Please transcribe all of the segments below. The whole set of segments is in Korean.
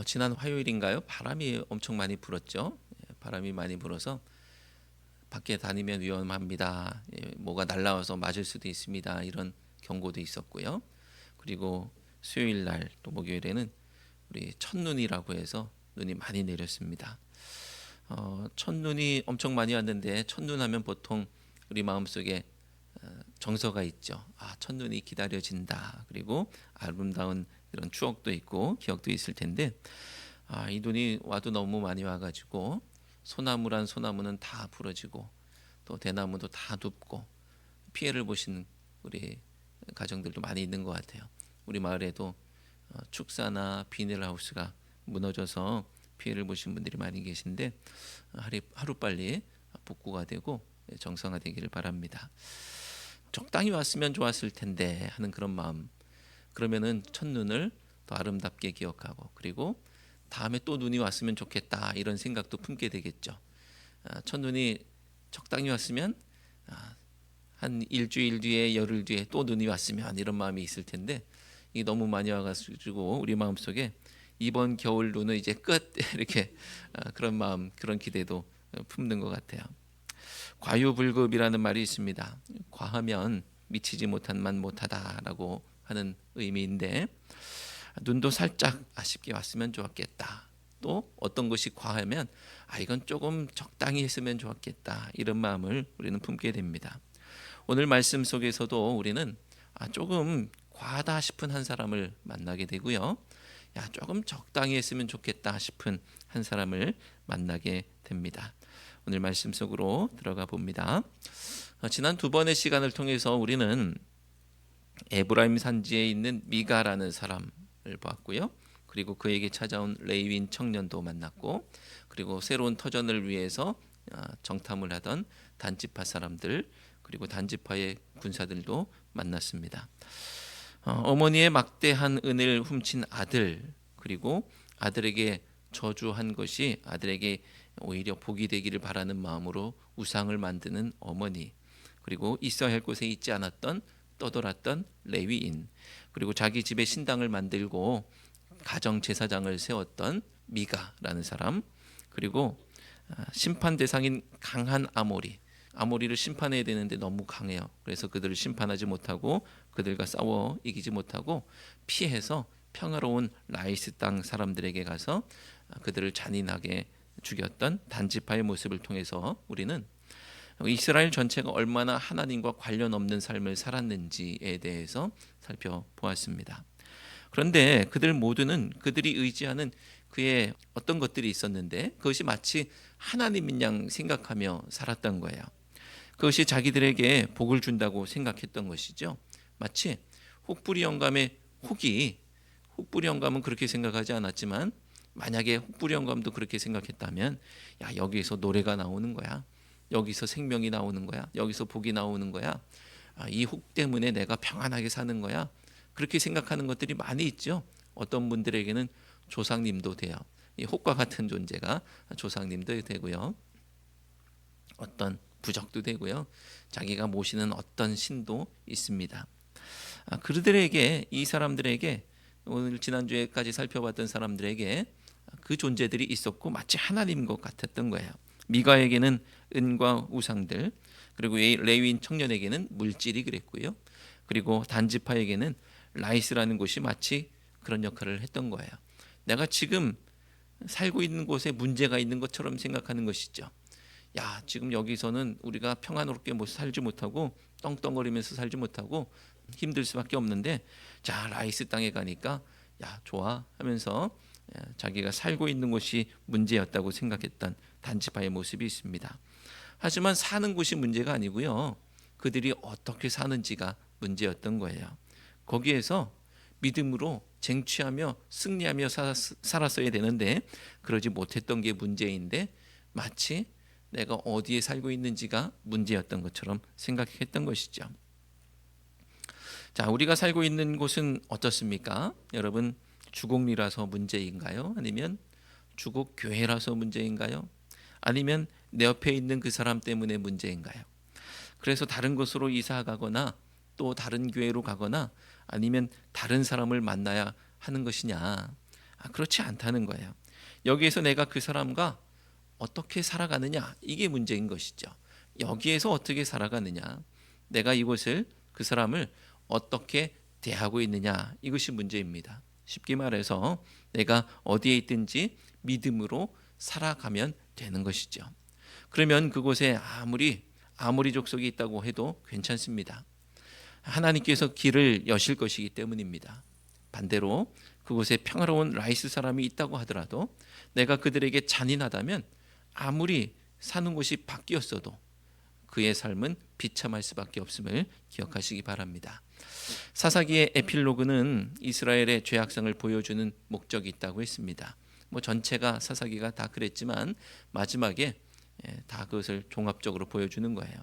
지난 화요일인가요? 바람이 엄청 많이 불었죠. 바람이 많이 불어서 밖에 다니면 위험합니다. 뭐가 날라와서 맞을 수도 있습니다. 이런 경고도 있었고요. 그리고 수요일 날 또 목요일에는 우리 첫눈이라고 해서 눈이 많이 내렸습니다. 첫눈이 엄청 많이 왔는데 첫눈하면 보통 우리 마음속에 정서가 있죠. 첫눈이 기다려진다. 그리고 아름다운 이런 추억도 있고 기억도 있을 텐데 이 눈이 와도 너무 많이 와가지고 소나무란 소나무는 다 부러지고 또 대나무도 다 눕고 피해를 보신 우리 가정들도 많이 있는 것 같아요. 우리 마을에도 축사나 비닐하우스가 무너져서 피해를 보신 분들이 많이 계신데 하루빨리 복구가 되고 정상화되기를 바랍니다. 적당히 왔으면 좋았을 텐데 하는 그런 마음, 그러면은 첫눈을 더 아름답게 기억하고 그리고 다음에 또 눈이 왔으면 좋겠다 이런 생각도 품게 되겠죠. 첫눈이 적당히 왔으면 한 일주일 뒤에 열흘 뒤에 또 눈이 왔으면 이런 마음이 있을 텐데 이게 너무 많이 와가지고 우리 마음속에 이번 겨울 눈은 이제 끝 이렇게 그런 마음 그런 기대도 품는 것 같아요. 과유불급이라는 말이 있습니다. 과하면 미치지 못한 만 못하다라고 하는 의미인데 눈도 살짝 아쉽게 왔으면 좋았겠다. 또 어떤 것이 과하면 이건 조금 적당히 했으면 좋았겠다. 이런 마음을 우리는 품게 됩니다. 오늘 말씀 속에서도 우리는 조금 과하다 싶은 한 사람을 만나게 되고요. 조금 적당히 했으면 좋겠다 싶은 한 사람을 만나게 됩니다. 오늘 말씀 속으로 들어가 봅니다. 지난 두 번의 시간을 통해서 우리는 에브라임 산지에 있는 미가라는 사람을 보았고요. 그리고 그에게 찾아온 레위인 청년도 만났고 그리고 새로운 터전을 위해서 정탐을 하던 단지파 사람들 그리고 단지파의 군사들도 만났습니다. 어머니의 막대한 은을 훔친 아들 그리고 아들에게 저주한 것이 아들에게 오히려 복이 되기를 바라는 마음으로 우상을 만드는 어머니 그리고 있어야 할 곳에 있지 않았던 떠돌았던 레위인 그리고 자기 집에 신당을 만들고 가정 제사장을 세웠던 미가라는 사람 그리고 심판 대상인 강한 아모리를 심판해야 되는데 너무 강해요. 그래서 그들을 심판하지 못하고 그들과 싸워 이기지 못하고 피해서 평화로운 라이스 땅 사람들에게 가서 그들을 잔인하게 죽였던 단지파의 모습을 통해서 우리는 이스라엘 전체가 얼마나 하나님과 관련 없는 삶을 살았는지에 대해서 살펴보았습니다. 그런데 그들 모두는 그들이 의지하는 그의 어떤 것들이 있었는데 그것이 마치 하나님인 양 생각하며 살았던 거예요. 그것이 자기들에게 복을 준다고 생각했던 것이죠. 마치 혹부리 영감의 혹부리 영감은 그렇게 생각하지 않았지만 만약에 혹부리 영감도 그렇게 생각했다면 여기에서 노래가 나오는 거야. 여기서 생명이 나오는 거야. 여기서 복이 나오는 거야. 이 혹 때문에 내가 평안하게 사는 거야. 그렇게 생각하는 것들이 많이 있죠. 어떤 분들에게는 조상님도 돼요. 이 혹과 같은 존재가 조상님도 되고요. 어떤 부적도 되고요. 자기가 모시는 어떤 신도 있습니다. 그들에게 이 사람들에게 오늘 지난주에까지 살펴봤던 사람들에게 그 존재들이 있었고 마치 하나님인 것 같았던 거예요. 미가에게는 은과 우상들 그리고 레위인 청년에게는 물질이 그랬고요. 그리고 단지파에게는 라이스라는 곳이 마치 그런 역할을 했던 거예요. 내가 지금 살고 있는 곳에 문제가 있는 것처럼 생각하는 것이죠. 지금 여기서는 우리가 평안롭게 살지 못하고 떵떵거리면서 살지 못하고 힘들 수밖에 없는데 라이스 땅에 가니까 좋아 하면서 자기가 살고 있는 곳이 문제였다고 생각했던 단지파의 모습이 있습니다. 하지만 사는 곳이 문제가 아니고요. 그들이 어떻게 사는지가 문제였던 거예요. 거기에서 믿음으로 쟁취하며 승리하며 살았어야 되는데 그러지 못했던 게 문제인데 마치 내가 어디에 살고 있는지가 문제였던 것처럼 생각했던 것이죠. 우리가 살고 있는 곳은 어떻습니까? 여러분 주곡리라서 문제인가요? 아니면 주곡교회라서 문제인가요? 아니면 내 옆에 있는 그 사람 때문에 문제인가요? 그래서 다른 곳으로 이사 가거나 또 다른 교회로 가거나 아니면 다른 사람을 만나야 하는 것이냐? 그렇지 않다는 거예요. 여기에서 내가 그 사람과 어떻게 살아가느냐, 이게 문제인 것이죠. 여기에서 어떻게 살아가느냐, 내가 이곳을, 그 사람을 어떻게 대하고 있느냐, 이것이 문제입니다. 쉽게 말해서 내가 어디에 있든지 믿음으로 살아가면 되는 것이죠. 그러면 그곳에 아무리 족속이 있다고 해도 괜찮습니다. 하나님께서 길을 여실 것이기 때문입니다. 반대로 그곳에 평화로운 라이스 사람이 있다고 하더라도 내가 그들에게 잔인하다면 아무리 사는 곳이 바뀌었어도 그의 삶은 비참할 수밖에 없음을 기억하시기 바랍니다. 사사기의 에필로그는 이스라엘의 죄악성을 보여주는 목적이 있다고 했습니다. 전체가 사사기가 다 그랬지만 마지막에 다 그것을 종합적으로 보여주는 거예요.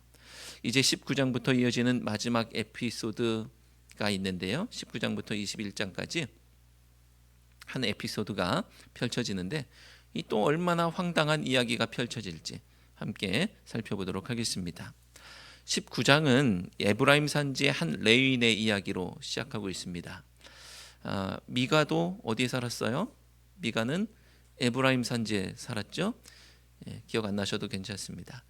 이제 19장부터 이어지는 마지막 에피소드가 있는데요. 19장부터 21장까지 한 에피소드가 펼쳐지는데 이 또 얼마나 황당한 이야기가 펼쳐질지 함께 살펴보도록 하겠습니다. 19장은 에브라임 산지의 한 레위인의 이야기로 시작하고 있습니다. 미가도 어디에 살았어요? 미가는 에브라임 산지에 살았죠. 기억 안 나셔도 괜찮습니다.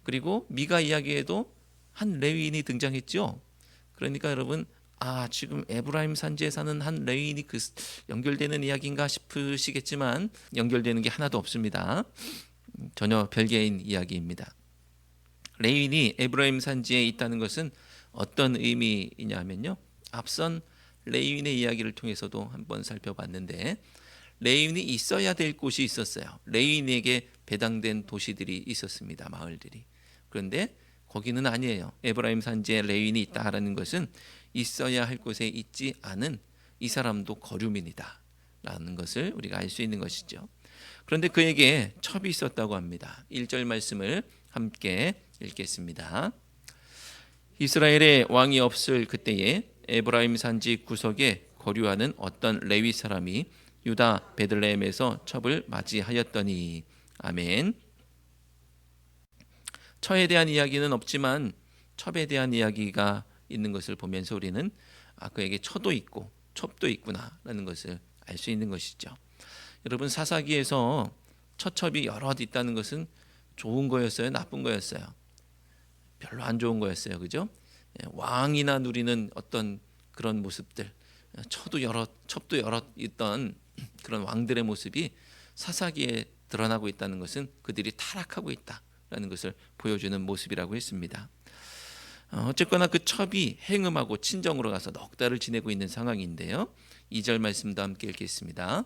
그리고 미가 이야기에도 한 레위인이 등장했죠. 그러니까 여러분, 지금 에브라임 산지에 사는 한 레위인이 연결되는 이야기인가 싶으시겠지만 연결되는 게 하나도 없습니다. 전혀 별개인 이야기입니다. 레위인이 에브라임 산지에 있다는 것은 어떤 의미이냐면요, 앞선 레위인의 이야기를 통해서도 한번 살펴봤는데 레위인이 있어야 될 곳이 있었어요. 레위인에게 배당된 도시들이 있었습니다. 마을들이. 그런데 거기는 아니에요. 에브라임 산지에 레위인이 있다라는 것은 있어야 할 곳에 있지 않은 이 사람도 거류민이다 라는 것을 우리가 알 수 있는 것이죠. 그런데 그에게 첩이 있었다고 합니다. 1절 말씀을 함께 읽겠습니다. 이스라엘의 왕이 없을 그때에 에브라임 산지 구석에 거류하는 어떤 레위 사람이 유다 베들레헴에서 첩을 맞이하였더니. 아멘. 처에 대한 이야기는 없지만 첩에 대한 이야기가 있는 것을 보면서 우리는 그에게 처도 있고 첩도 있구나라는 것을 알 수 있는 것이죠. 여러분, 사사기에서 처첩이 여럿 있다는 것은 좋은 거였어요? 나쁜 거였어요? 별로 안 좋은 거였어요. 그죠? 왕이나 누리는 어떤 그런 모습들, 첩도 여럿 있던 그런 왕들의 모습이 사사기에 드러나고 있다는 것은 그들이 타락하고 있다라는 것을 보여주는 모습이라고 했습니다. 어쨌거나 그 첩이 행음하고 친정으로 가서 넉 달을 지내고 있는 상황인데요. 2절 말씀도 함께 읽겠습니다.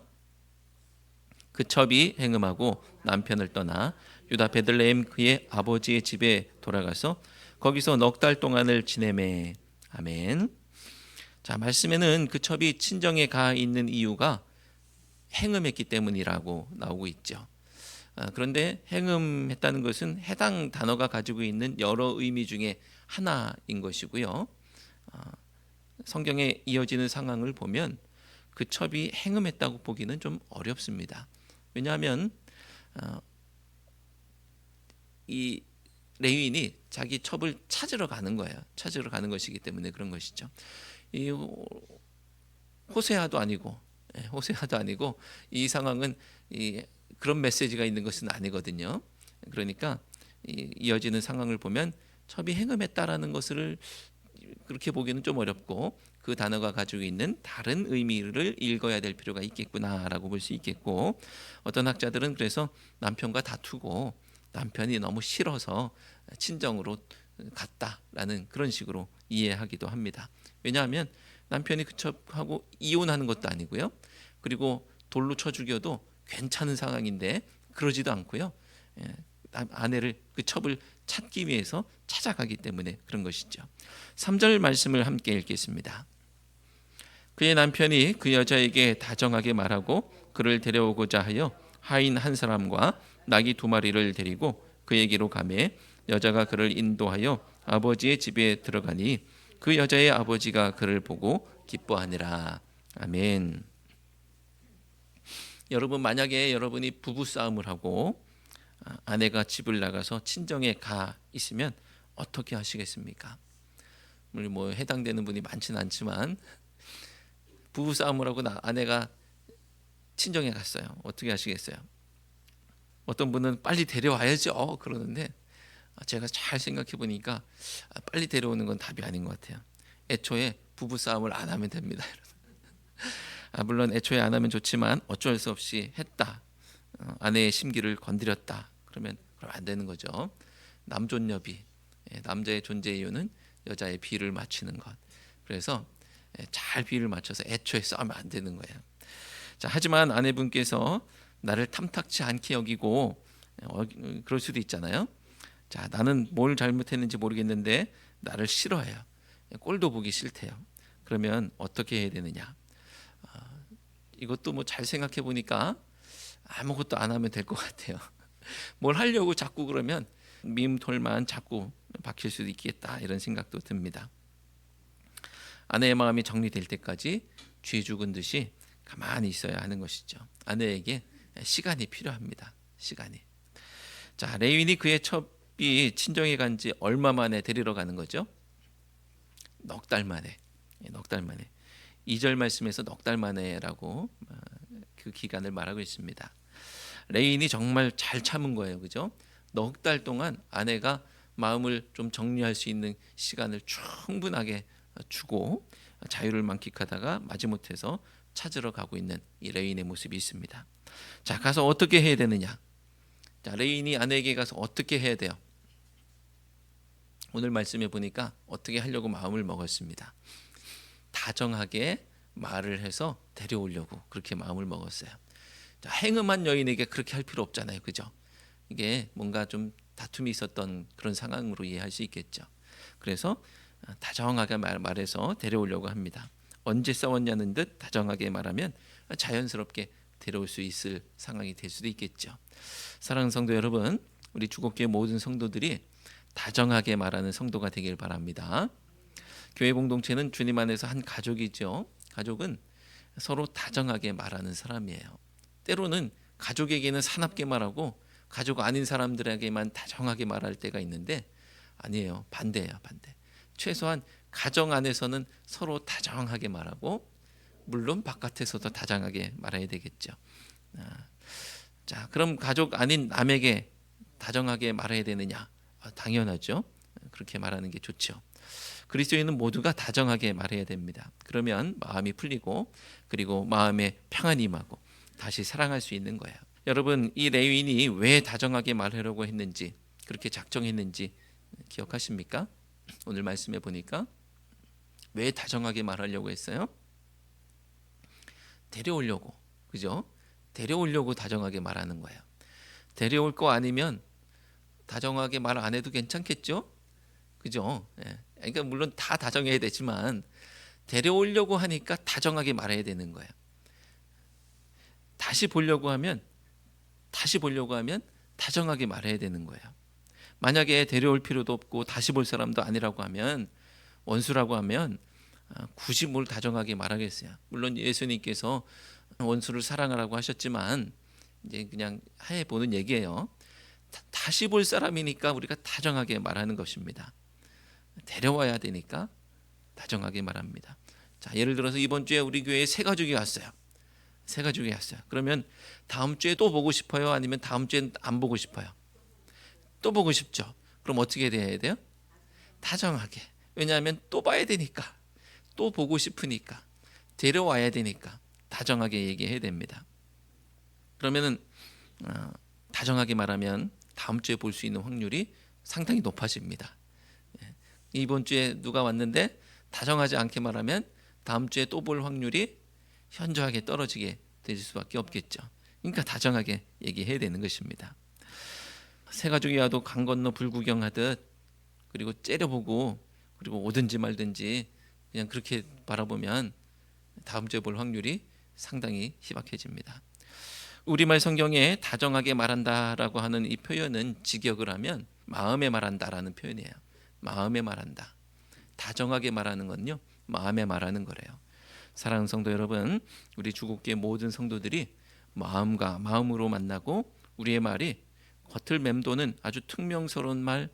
그 첩이 행음하고 남편을 떠나 유다 베들레헴 그의 아버지의 집에 돌아가서 거기서 넉 달 동안을 지내매. 아멘. 자, 말씀에는 그 첩이 친정에 가 있는 이유가 행음했기 때문이라고 나오고 있죠. 그런데 행음했다는 것은 해당 단어가 가지고 있는 여러 의미 중에 하나인 것이고요. 성경에 이어지는 상황을 보면 그 첩이 행음했다고 보기는 좀 어렵습니다. 왜냐하면 이 레위인이 자기 첩을 찾으러 가는 거예요. 찾으러 가는 것이기 때문에 그런 것이죠. 이 호세아도 아니고 이 상황은 그런 메시지가 있는 것은 아니거든요. 그러니까 이어지는 상황을 보면 첩이 행음했다라는 것을 그렇게 보기는 좀 어렵고 그 단어가 가지고 있는 다른 의미를 읽어야 될 필요가 있겠구나라고 볼 수 있겠고, 어떤 학자들은 그래서 남편과 다투고 남편이 너무 싫어서 친정으로 갔다라는 그런 식으로 이해하기도 합니다. 왜냐하면 남편이 그 첩하고 이혼하는 것도 아니고요. 그리고 돌로 쳐 죽여도 괜찮은 상황인데 그러지도 않고요. 아내를, 그 첩을 찾기 위해서 찾아가기 때문에 그런 것이죠. 3절 말씀을 함께 읽겠습니다. 그의 남편이 그 여자에게 다정하게 말하고 그를 데려오고자 하여 하인 한 사람과 나귀 2마리를 데리고 그에게로 가매 여자가 그를 인도하여 아버지의 집에 들어가니 그 여자의 아버지가 그를 보고 기뻐하니라. 아멘. 여러분, 만약에 여러분이 부부 싸움을 하고 아내가 집을 나가서 친정에 가 있으면 어떻게 하시겠습니까? 물론 뭐 해당되는 분이 많지는 않지만 부부 싸움을 하고 아내가 친정에 갔어요. 어떻게 하시겠어요? 어떤 분은 빨리 데려와야죠 그러는데 제가 잘 생각해 보니까 빨리 데려오는 건 답이 아닌 것 같아요. 애초에 부부 싸움을 안 하면 됩니다. 물론 애초에 안 하면 좋지만 어쩔 수 없이 했다. 아내의 심기를 건드렸다. 그럼 안 되는 거죠. 남존여비. 남자의 존재 이유는 여자의 비를 맞추는 것. 그래서 잘 비를 맞춰서 애초에 싸우면 안 되는 거예요. 자, 하지만 아내분께서 나를 탐탁치 않게 여기고 그럴 수도 있잖아요. 자, 나는 뭘 잘못했는지 모르겠는데 나를 싫어해요. 꼴도 보기 싫대요. 그러면 어떻게 해야 되느냐? 이것도 뭐 잘 생각해 보니까 아무것도 안 하면 될 것 같아요. 뭘 하려고 자꾸 그러면 미움털만 자꾸 박힐 수도 있겠다 이런 생각도 듭니다. 아내의 마음이 정리될 때까지 쥐 죽은 듯이 가만히 있어야 하는 것이죠. 아내에게 시간이 필요합니다. 시간이. 자, 레윈이 그의 첩이 친정에 간 지 얼마 만에 데리러 가는 거죠? 넉 달 만에. 넉 달 만에. 2절 말씀에서 넉 달 만에라고 그 기간을 말하고 있습니다. 레인이 정말 잘 참은 거예요. 그죠? 넉 달 동안 아내가 마음을 좀 정리할 수 있는 시간을 충분하게 주고 자유를 만끽하다가 마지못해서 찾으러 가고 있는 이 레인의 모습이 있습니다. 자, 가서 어떻게 해야 되느냐? 자, 레인이 아내에게 가서 어떻게 해야 돼요? 오늘 말씀해 보니까 어떻게 하려고 마음을 먹었습니다. 다정하게 말을 해서 데려오려고 그렇게 마음을 먹었어요. 자, 행음한 여인에게 그렇게 할 필요 없잖아요. 그죠? 이게 뭔가 좀 다툼이 있었던 그런 상황으로 이해할 수 있겠죠. 그래서 다정하게 말해서 데려오려고 합니다. 언제 싸웠냐는 듯 다정하게 말하면 자연스럽게 데려올 수 있을 상황이 될 수도 있겠죠. 사랑하는 성도 여러분, 우리 주곡교회 모든 성도들이 다정하게 말하는 성도가 되길 바랍니다. 교회 공동체는 주님 안에서 한 가족이죠. 가족은 서로 다정하게 말하는 사람이에요. 때로는 가족에게는 사납게 말하고 가족 아닌 사람들에게만 다정하게 말할 때가 있는데 아니에요. 반대예요. 반대. 최소한 가정 안에서는 서로 다정하게 말하고 물론 바깥에서도 다정하게 말해야 되겠죠. 자, 그럼 가족 아닌 남에게 다정하게 말해야 되느냐? 당연하죠. 그렇게 말하는 게 좋죠. 그리스도인은 모두가 다정하게 말해야 됩니다. 그러면 마음이 풀리고 그리고 마음에 평안이 임하고 다시 사랑할 수 있는 거예요. 여러분, 이 레위인이 왜 다정하게 말하려고 했는지 그렇게 작정했는지 기억하십니까? 오늘 말씀해 보니까 왜 다정하게 말하려고 했어요? 데려오려고. 그죠? 데려오려고 다정하게 말하는 거예요. 데려올 거 아니면 다정하게 말 안 해도 괜찮겠죠? 그죠? 예. 그러니까 물론 다 다정해야 되지만 데려오려고 하니까 다정하게 말해야 되는 거예요. 다시 보려고 하면 다정하게 말해야 되는 거예요. 만약에 데려올 필요도 없고 다시 볼 사람도 아니라고 하면 원수라고 하면 굳이 뭘 다정하게 말하겠어요. 물론 예수님께서 원수를 사랑하라고 하셨지만 이제 그냥 해보는 얘기예요. 다시 볼 사람이니까 우리가 다정하게 말하는 것입니다. 데려와야 되니까 다정하게 말합니다. 자, 예를 들어서 이번 주에 우리 교회에 새 가족이 왔어요. 새 가족이 왔어요. 그러면 다음 주에 또 보고 싶어요? 아니면 다음 주엔 안 보고 싶어요? 또 보고 싶죠. 그럼 어떻게 돼야 돼요? 다정하게. 왜냐하면 또 봐야 되니까, 또 보고 싶으니까, 데려와야 되니까 다정하게 얘기해야 됩니다. 그러면은 다정하게 말하면 다음 주에 볼 수 있는 확률이 상당히 높아집니다. 이번 주에 누가 왔는데 다정하지 않게 말하면 다음 주에 또 볼 확률이 현저하게 떨어지게 될 수밖에 없겠죠. 그러니까 다정하게 얘기해야 되는 것입니다. 새 가족이 와도 강 건너 불구경하듯 그리고 째려보고 그리고 오든지 말든지 그냥 그렇게 바라보면 다음 주에 볼 확률이 상당히 희박해집니다. 우리말 성경에 다정하게 말한다라고 하는 이 표현은 직역을 하면 마음에 말한다라는 표현이에요. 마음에 말한다. 다정하게 말하는 건요, 마음에 말하는 거래요. 사랑하는 성도 여러분, 우리 주곡교회 모든 성도들이 마음과 마음으로 만나고 우리의 말이 겉을 맴도는 아주 퉁명스러운 말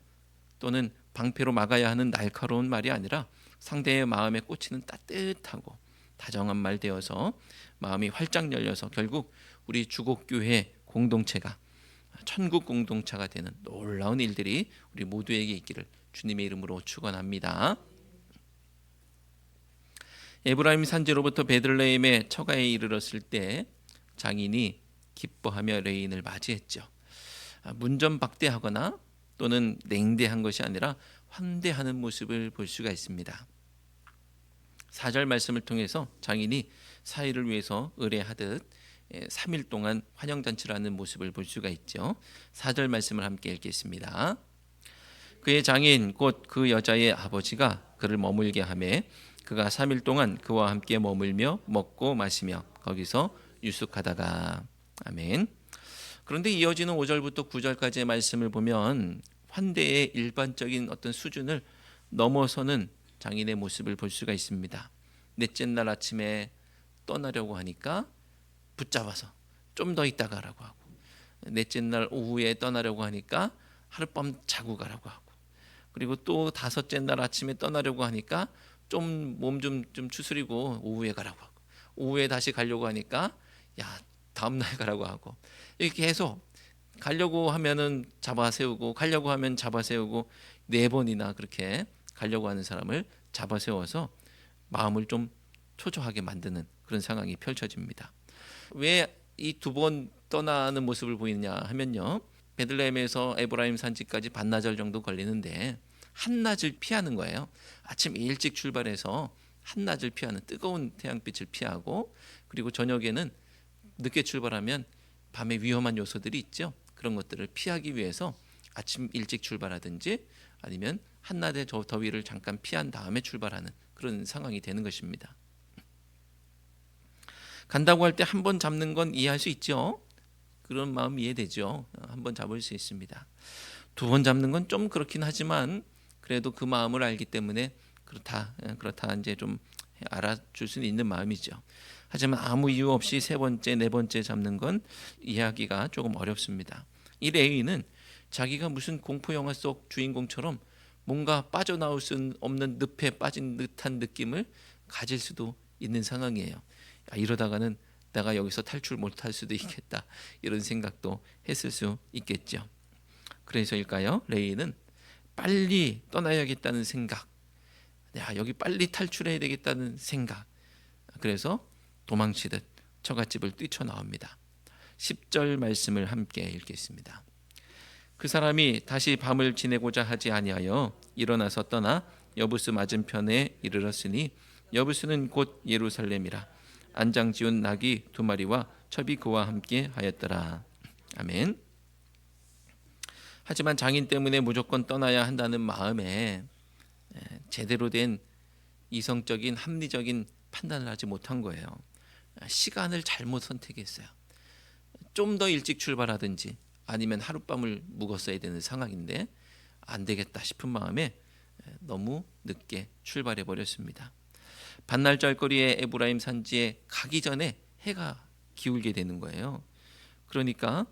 또는 방패로 막아야 하는 날카로운 말이 아니라 상대의 마음에 꽂히는 따뜻하고 다정한 말 되어서 마음이 활짝 열려서 결국 우리 주곡교회 공동체가 천국 공동체가 되는 놀라운 일들이 우리 모두에게 있기를 주님의 이름으로 축원합니다. 에브라임 산지로부터 베들레헴의 처가에 이르렀을 때 장인이 기뻐하며 레인을 맞이했죠. 문전박대하거나 또는 냉대한 것이 아니라 환대하는 모습을 볼 수가 있습니다. 4절 말씀을 통해서 장인이 사이를 위해서 의뢰하듯 3일 동안 환영잔치를 하는 모습을 볼 수가 있죠. 4절 말씀을 함께 읽겠습니다. 그의 장인 곧 그 여자의 아버지가 그를 머물게 하매 그가 3일 동안 그와 함께 머물며 먹고 마시며 거기서 유숙하다가. 아멘. 그런데 이어지는 5절부터 9절까지의 말씀을 보면 환대의 일반적인 어떤 수준을 넘어서는 장인의 모습을 볼 수가 있습니다. 넷째 날 아침에 떠나려고 하니까 붙잡아서 좀 더 있다 가라고 하고, 넷째 날 오후에 떠나려고 하니까 하룻밤 자고 가라고 하고, 그리고 또 다섯째 날 아침에 떠나려고 하니까 좀 몸 좀 추스리고 오후에 가라고 하고, 오후에 다시 가려고 하니까 야 다음 날 가라고 하고, 이렇게 계속 가려고 하면은 잡아 세우고 가려고 하면 잡아 세우고 4번이나 그렇게 가려고 하는 사람을 잡아 세워서 마음을 좀 초조하게 만드는 그런 상황이 펼쳐집니다. 왜 이 2번 떠나는 모습을 보이느냐 하면요, 베들레헴에서 에브라임 산지까지 반나절 정도 걸리는데 한낮을 피하는 거예요. 아침 일찍 출발해서 한낮을 피하는, 뜨거운 태양빛을 피하고, 그리고 저녁에는 늦게 출발하면 밤에 위험한 요소들이 있죠. 그런 것들을 피하기 위해서 아침 일찍 출발하든지 아니면 한낮의 저 더위를 잠깐 피한 다음에 출발하는 그런 상황이 되는 것입니다. 간다고 할 때 한 번 잡는 건 이해할 수 있죠. 그런 마음 이해되죠. 한 번 잡을 수 있습니다. 2번 잡는 건 좀 그렇긴 하지만 그래도 그 마음을 알기 때문에 그렇다 이제 좀 알아줄 수는 있는 마음이죠. 하지만 아무 이유 없이 3번째, 4번째 잡는 건 이해하기가 조금 어렵습니다. 이 레위는 자기가 무슨 공포 영화 속 주인공처럼 뭔가 빠져나올 수 없는 늪에 빠진 듯한 느낌을 가질 수도 있는 상황이에요. 이러다가는 내가 여기서 탈출 못할 수도 있겠다, 이런 생각도 했을 수 있겠죠. 그래서일까요? 레위는 빨리 떠나야겠다는 생각, 여기 빨리 탈출해야 되겠다는 생각, 그래서 도망치듯 처갓집을 뛰쳐나옵니다. 10절 말씀을 함께 읽겠습니다. 그 사람이 다시 밤을 지내고자 하지 아니하여 일어나서 떠나 여부스 맞은편에 이르렀으니 여부스는 곧 예루살렘이라. 안장 지운 낙이 2마리와 첩이 그와 함께 하였더라. 아멘. 하지만 장인 때문에 무조건 떠나야 한다는 마음에 제대로 된 이성적인 합리적인 판단을 하지 못한 거예요. 시간을 잘못 선택했어요. 좀 더 일찍 출발하든지 아니면 하룻밤을 묵었어야 되는 상황인데 안 되겠다 싶은 마음에 너무 늦게 출발해 버렸습니다. 반나절 거리의 에브라임 산지에 가기 전에 해가 기울게 되는 거예요. 그러니까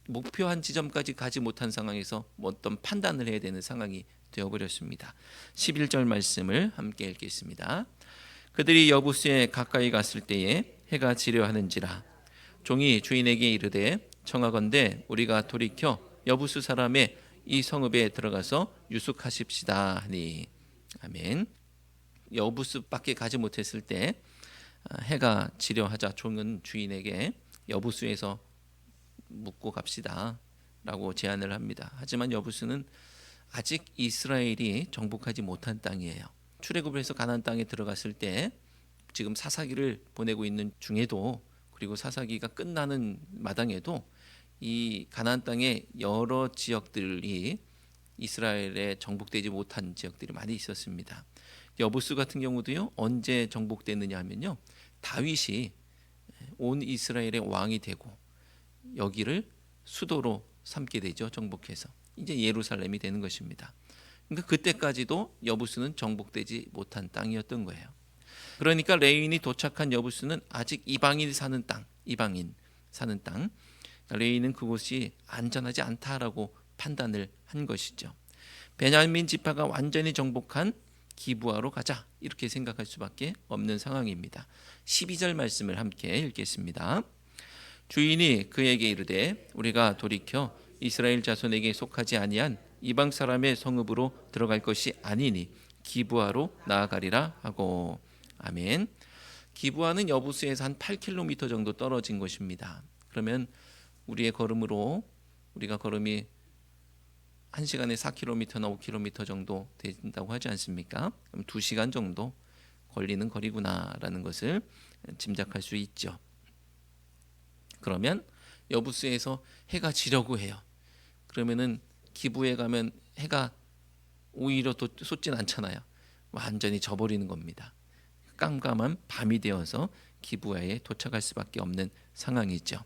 목표한 지점까지 가지 못한 상황에서 어떤 판단을 해야 되는 상황이 되어버렸습니다. 11절 말씀을 함께 읽겠습니다. 그들이 여부스에 가까이 갔을 때에 해가 지려하는지라. 종이 주인에게 이르되 청하건대 우리가 돌이켜 여부스 사람의 이 성읍에 들어가서 유숙하십시다 하니. 아멘. 여부스밖에 가지 못했을 때 해가 지려하자 종은 주인에게 여부스에서 묵고 갑시다 라고 제안을 합니다. 하지만 여부스는 아직 이스라엘이 정복하지 못한 땅이에요. 출애굽을 해서 가나안 땅에 들어갔을 때 지금 사사기를 보내고 있는 중에도, 그리고 사사기가 끝나는 마당에도 이 가나안 땅의 여러 지역들이 이스라엘에 정복되지 못한 지역들이 많이 있었습니다. 여부스 같은 경우도요, 언제 정복됐느냐 하면요, 다윗이 온 이스라엘의 왕이 되고 여기를 수도로 삼게 되죠. 정복해서 이제 예루살렘이 되는 것입니다. 그러니까 그때까지도 여부스는 정복되지 못한 땅이었던 거예요. 그러니까 레위인이 도착한 여부스는 아직 이방인 사는 땅, 레위는 그곳이 안전하지 않다라고 판단을 한 것이죠. 베냐민 지파가 완전히 정복한 기브아로 가자, 이렇게 생각할 수밖에 없는 상황입니다. 12절 말씀을 함께 읽겠습니다. 주인이 그에게 이르되 우리가 돌이켜 이스라엘 자손에게 속하지 아니한 이방 사람의 성읍으로 들어갈 것이 아니니 기브아로 나아가리라 하고. 아멘. 기브아는 여부스에서 한 8km 정도 떨어진 곳입니다. 그러면 우리의 걸음으로, 우리가 걸음이 1시간에 4km나 5km 정도 된다고 하지 않습니까? 그럼 2시간 정도 걸리는 거리구나라는 것을 짐작할 수 있죠. 그러면 여부스에서 해가 지려고 해요. 그러면은 기브에 가면 해가 오히려 더 솟진 않잖아요. 완전히 져버리는 겁니다. 깜깜한 밤이 되어서 기브아에 도착할 수밖에 없는 상황이죠.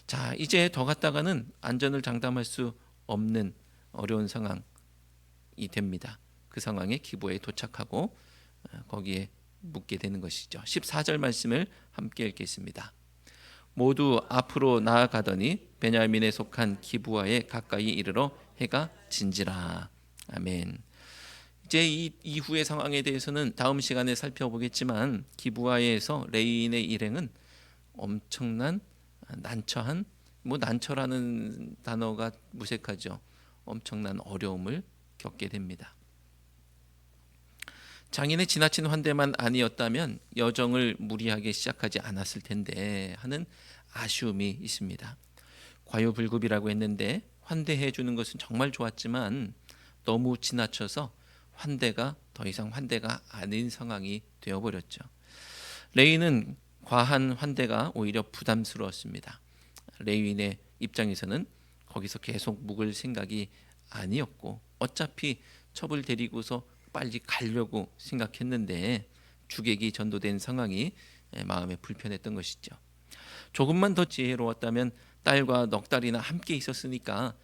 자, 이제 더 갔다가는 안전을 장담할 수 없는 어려운 상황이 됩니다. 그 상황에 기브아에 도착하고 거기에 묵게 되는 것이죠. 14절 말씀을 함께 읽겠습니다. 모두 앞으로 나아가더니 베냐민에 속한 기브아에 가까이 이르러 해가 진지라. 아멘. 이제 이 이후의 상황에 대해서는 다음 시간에 살펴보겠지만, 기브아에서 레위인의 일행은 엄청난 난처한, 난처라는 단어가 무색하죠. 엄청난 어려움을 겪게 됩니다. 장인의 지나친 환대만 아니었다면 여정을 무리하게 시작하지 않았을 텐데 하는 아쉬움이 있습니다. 과유불급이라고 했는데 환대해 주는 것은 정말 좋았지만 너무 지나쳐서 환대가 더 이상 환대가 아닌 상황이 되어버렸죠. 레위는 과한 환대가 오히려 부담스러웠습니다. 레위인의 입장에서는 거기서 계속 묵을 생각이 아니었고, 어차피 첩을 데리고서 빨리 가려고 생각했는데 주객이 전도된 상황이 마음에 불편했던 것이죠. 조금만 더 지혜로웠다면 딸과 넉 달이나 함께 있었으니까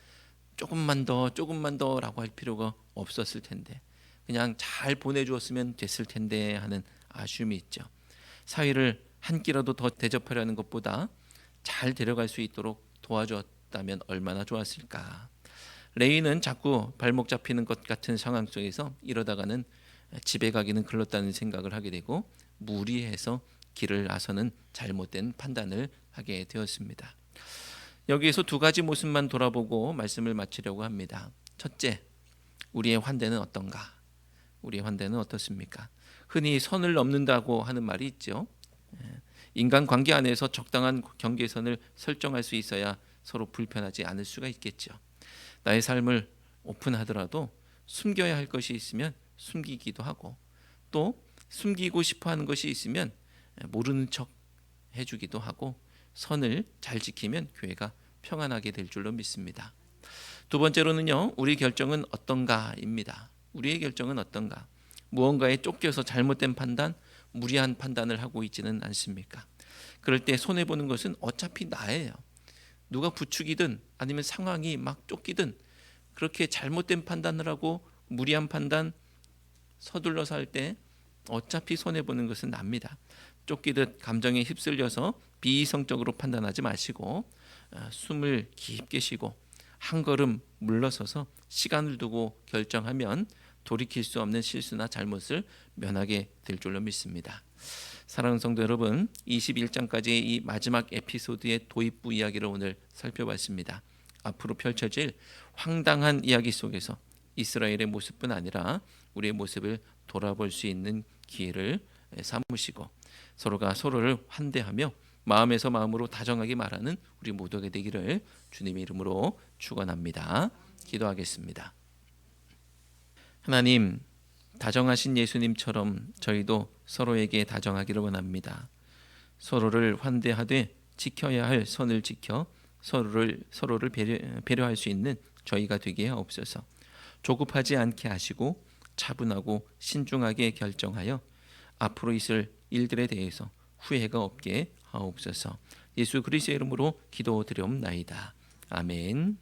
조금만 더라고 할 필요가 없었을 텐데, 그냥 잘 보내주었으면 됐을 텐데 하는 아쉬움이 있죠. 사위를 한 끼라도 더 대접하려는 것보다 잘 데려갈 수 있도록 도와줬다면 얼마나 좋았을까. 레위는 자꾸 발목 잡히는 것 같은 상황 속에서 이러다가는 집에 가기는 글렀다는 생각을 하게 되고, 무리해서 길을 나서는 잘못된 판단을 하게 되었습니다. 여기에서 두 가지 모습만 돌아보고 말씀을 마치려고 합니다. 첫째, 우리의 환대는 어떤가? 우리의 환대는 어떻습니까? 흔히 선을 넘는다고 하는 말이 있죠. 인간관계 안에서 적당한 경계선을 설정할 수 있어야 서로 불편하지 않을 수가 있겠죠. 나의 삶을 오픈하더라도 숨겨야 할 것이 있으면 숨기기도 하고, 또 숨기고 싶어하는 것이 있으면 모르는 척 해주기도 하고, 선을 잘 지키면 교회가 평안하게 될 줄로 믿습니다. 두 번째로는요, 우리 결정은 어떤가입니다. 우리의 결정은 어떤가? 무언가에 쫓겨서 잘못된 판단, 무리한 판단을 하고 있지는 않습니까? 그럴 때 손해보는 것은 어차피 나예요. 누가 부추기든 아니면 상황이 막 쫓기든 그렇게 잘못된 판단을 하고 무리한 판단 서둘러서 할 때 어차피 손해보는 것은 납니다. 쫓기듯 감정에 휩쓸려서 비이성적으로 판단하지 마시고 숨을 깊게 쉬고 한 걸음 물러서서 시간을 두고 결정하면 돌이킬 수 없는 실수나 잘못을 면하게 될 줄로 믿습니다. 사랑하는 성도 여러분, 21장까지의 이 마지막 에피소드의 도입부 이야기를 오늘 살펴봤습니다. 앞으로 펼쳐질 황당한 이야기 속에서 이스라엘의 모습뿐 아니라 우리의 모습을 돌아볼 수 있는 기회를 삼으시고 서로가 서로를 환대하며 마음에서 마음으로 다정하게 말하는 우리 모두가 되기를 주님의 이름으로 축원합니다. 기도하겠습니다. 하나님, 다정하신 예수님처럼 저희도 서로에게 다정하기를 원합니다. 서로를 환대하되 지켜야 할 선을 지켜 서로를 배려할 수 있는 저희가 되게 하옵소서. 조급하지 않게 하시고 차분하고 신중하게 결정하여 앞으로 있을 일들에 대해서 후회가 없게 하옵소서. 예수 그리스도의 이름으로 기도드리옵나이다. 아멘.